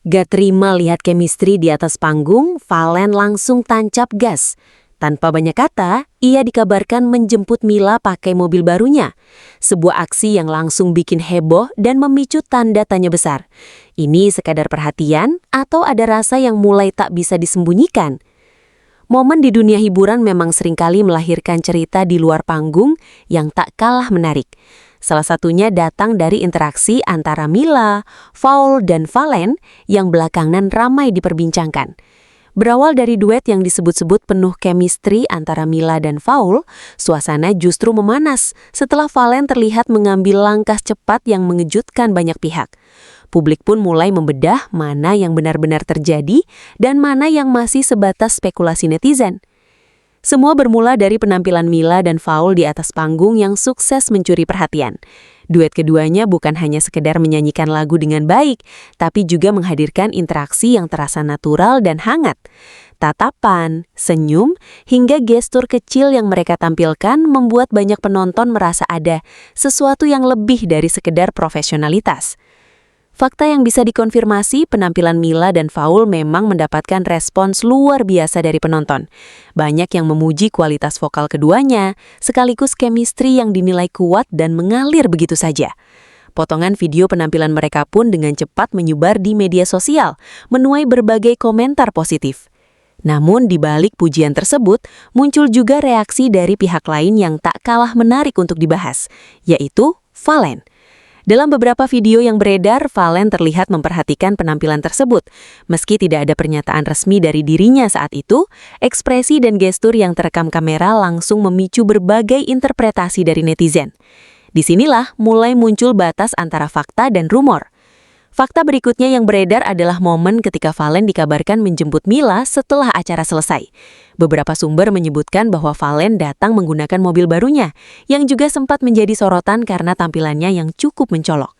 Gak terima lihat chemistry di atas panggung, Valen langsung tancap gas. Tanpa banyak kata, ia dikabarkan menjemput Mila pakai mobil barunya. Sebuah aksi yang langsung bikin heboh dan memicu tanda tanya besar. Ini sekadar perhatian atau ada rasa yang mulai tak bisa disembunyikan? Momen di dunia hiburan memang seringkali melahirkan cerita di luar panggung yang tak kalah menarik. Salah satunya datang dari interaksi antara Mila, Paul, dan Valen yang belakangan ramai diperbincangkan. Berawal dari duet yang disebut-sebut penuh chemistry antara Mila dan Paul, suasana justru memanas setelah Valen terlihat mengambil langkah cepat yang mengejutkan banyak pihak. Publik pun mulai membedah mana yang benar-benar terjadi dan mana yang masih sebatas spekulasi netizen. Semua bermula dari penampilan Mila dan Paul di atas panggung yang sukses mencuri perhatian. Duet keduanya bukan hanya sekedar menyanyikan lagu dengan baik, tapi juga menghadirkan interaksi yang terasa natural dan hangat. Tatapan, senyum, hingga gestur kecil yang mereka tampilkan membuat banyak penonton merasa ada sesuatu yang lebih dari sekedar profesionalitas. Fakta yang bisa dikonfirmasi, penampilan Mila dan Paul memang mendapatkan respons luar biasa dari penonton. Banyak yang memuji kualitas vokal keduanya, sekaligus chemistry yang dinilai kuat dan mengalir begitu saja. Potongan video penampilan mereka pun dengan cepat menyebar di media sosial, menuai berbagai komentar positif. Namun di balik pujian tersebut, muncul juga reaksi dari pihak lain yang tak kalah menarik untuk dibahas, yaitu Valen. Dalam beberapa video yang beredar, Valen terlihat memperhatikan penampilan tersebut. Meski tidak ada pernyataan resmi dari dirinya saat itu, ekspresi dan gestur yang terekam kamera langsung memicu berbagai interpretasi dari netizen. Disinilah mulai muncul batas antara fakta dan rumor. Fakta berikutnya yang beredar adalah momen ketika Valen dikabarkan menjemput Mila setelah acara selesai. Beberapa sumber menyebutkan bahwa Valen datang menggunakan mobil barunya, yang juga sempat menjadi sorotan karena tampilannya yang cukup mencolok.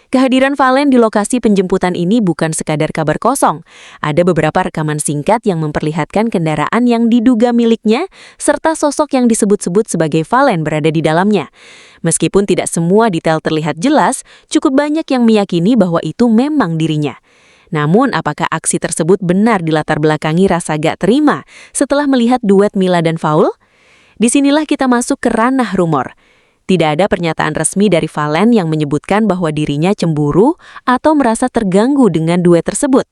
Kehadiran Valen di lokasi penjemputan ini bukan sekadar kabar kosong. Ada beberapa rekaman singkat yang memperlihatkan kendaraan yang diduga miliknya, serta sosok yang disebut-sebut sebagai Valen berada di dalamnya. Meskipun tidak semua detail terlihat jelas, cukup banyak yang meyakini bahwa itu memang dirinya. Namun, apakah aksi tersebut benar dilatar belakangi rasa gak terima setelah melihat duet Mila dan Paul? Disinilah kita masuk ke ranah rumor. Tidak ada pernyataan resmi dari Valen yang menyebutkan bahwa dirinya cemburu atau merasa terganggu dengan duet tersebut.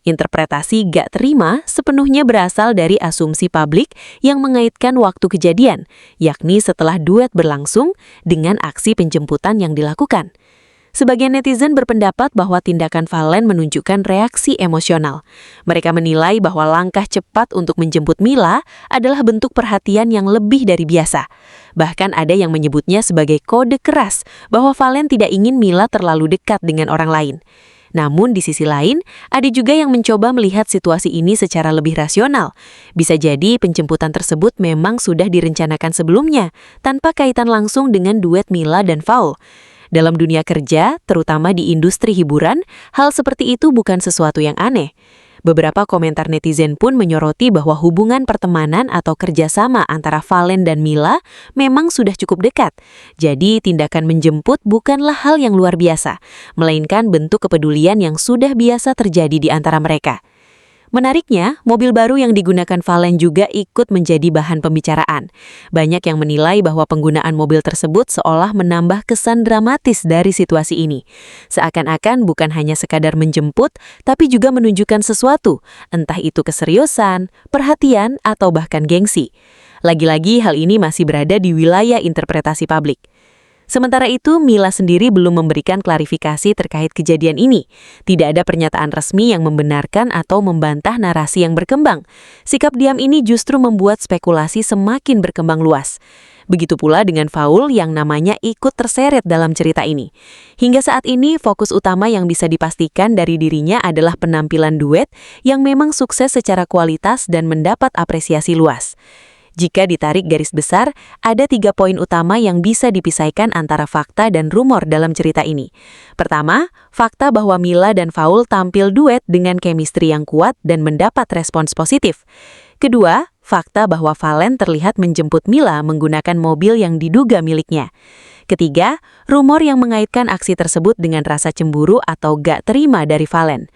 Interpretasi gak terima sepenuhnya berasal dari asumsi publik yang mengaitkan waktu kejadian, yakni setelah duet berlangsung dengan aksi penjemputan yang dilakukan. Sebagian netizen berpendapat bahwa tindakan Valen menunjukkan reaksi emosional. Mereka menilai bahwa langkah cepat untuk menjemput Mila adalah bentuk perhatian yang lebih dari biasa. Bahkan ada yang menyebutnya sebagai kode keras bahwa Valen tidak ingin Mila terlalu dekat dengan orang lain. Namun di sisi lain, ada juga yang mencoba melihat situasi ini secara lebih rasional. Bisa jadi penjemputan tersebut memang sudah direncanakan sebelumnya, tanpa kaitan langsung dengan duet Mila dan Paul. Dalam dunia kerja, terutama di industri hiburan, hal seperti itu bukan sesuatu yang aneh. Beberapa komentar netizen pun menyoroti bahwa hubungan pertemanan atau kerjasama antara Valen dan Mila memang sudah cukup dekat. Jadi, tindakan menjemput bukanlah hal yang luar biasa, melainkan bentuk kepedulian yang sudah biasa terjadi di antara mereka. Menariknya, mobil baru yang digunakan Valen juga ikut menjadi bahan pembicaraan. Banyak yang menilai bahwa penggunaan mobil tersebut seolah menambah kesan dramatis dari situasi ini. Seakan-akan bukan hanya sekadar menjemput, tapi juga menunjukkan sesuatu, entah itu keseriusan, perhatian, atau bahkan gengsi. Lagi-lagi hal ini masih berada di wilayah interpretasi publik. Sementara itu, Mila sendiri belum memberikan klarifikasi terkait kejadian ini. Tidak ada pernyataan resmi yang membenarkan atau membantah narasi yang berkembang. Sikap diam ini justru membuat spekulasi semakin berkembang luas. Begitu pula dengan Paul yang namanya ikut terseret dalam cerita ini. Hingga saat ini, fokus utama yang bisa dipastikan dari dirinya adalah penampilan duet yang memang sukses secara kualitas dan mendapat apresiasi luas. Jika ditarik garis besar, ada 3 poin utama yang bisa dipisahkan antara fakta dan rumor dalam cerita ini. Pertama, fakta bahwa Mila dan Paul tampil duet dengan chemistry yang kuat dan mendapat respons positif. Kedua, fakta bahwa Valen terlihat menjemput Mila menggunakan mobil yang diduga miliknya. Ketiga, rumor yang mengaitkan aksi tersebut dengan rasa cemburu atau gak terima dari Valen.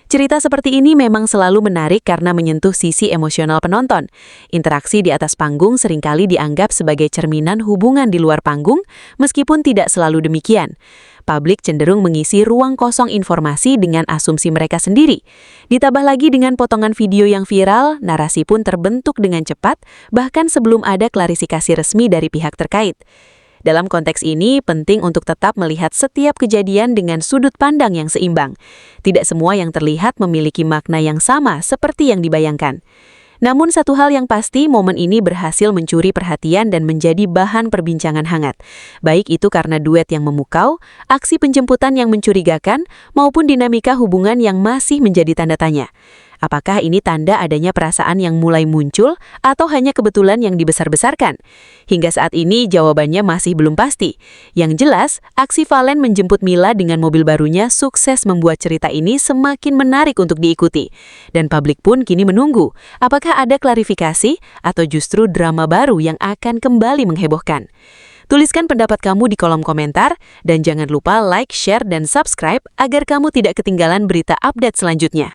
Cerita seperti ini memang selalu menarik karena menyentuh sisi emosional penonton. Interaksi di atas panggung seringkali dianggap sebagai cerminan hubungan di luar panggung, meskipun tidak selalu demikian. Publik cenderung mengisi ruang kosong informasi dengan asumsi mereka sendiri. Ditambah lagi dengan potongan video yang viral, narasi pun terbentuk dengan cepat, bahkan sebelum ada klarifikasi resmi dari pihak terkait. Dalam konteks ini, penting untuk tetap melihat setiap kejadian dengan sudut pandang yang seimbang. Tidak semua yang terlihat memiliki makna yang sama seperti yang dibayangkan. Namun satu hal yang pasti, momen ini berhasil mencuri perhatian dan menjadi bahan perbincangan hangat. Baik itu karena duet yang memukau, aksi penjemputan yang mencurigakan, maupun dinamika hubungan yang masih menjadi tanda tanya. Apakah ini tanda adanya perasaan yang mulai muncul atau hanya kebetulan yang dibesar-besarkan? Hingga saat ini jawabannya masih belum pasti. Yang jelas, aksi Valen menjemput Mila dengan mobil barunya sukses membuat cerita ini semakin menarik untuk diikuti. Dan publik pun kini menunggu, apakah ada klarifikasi atau justru drama baru yang akan kembali menghebohkan. Tuliskan pendapat kamu di kolom komentar, dan jangan lupa like, share, dan subscribe agar kamu tidak ketinggalan berita update selanjutnya.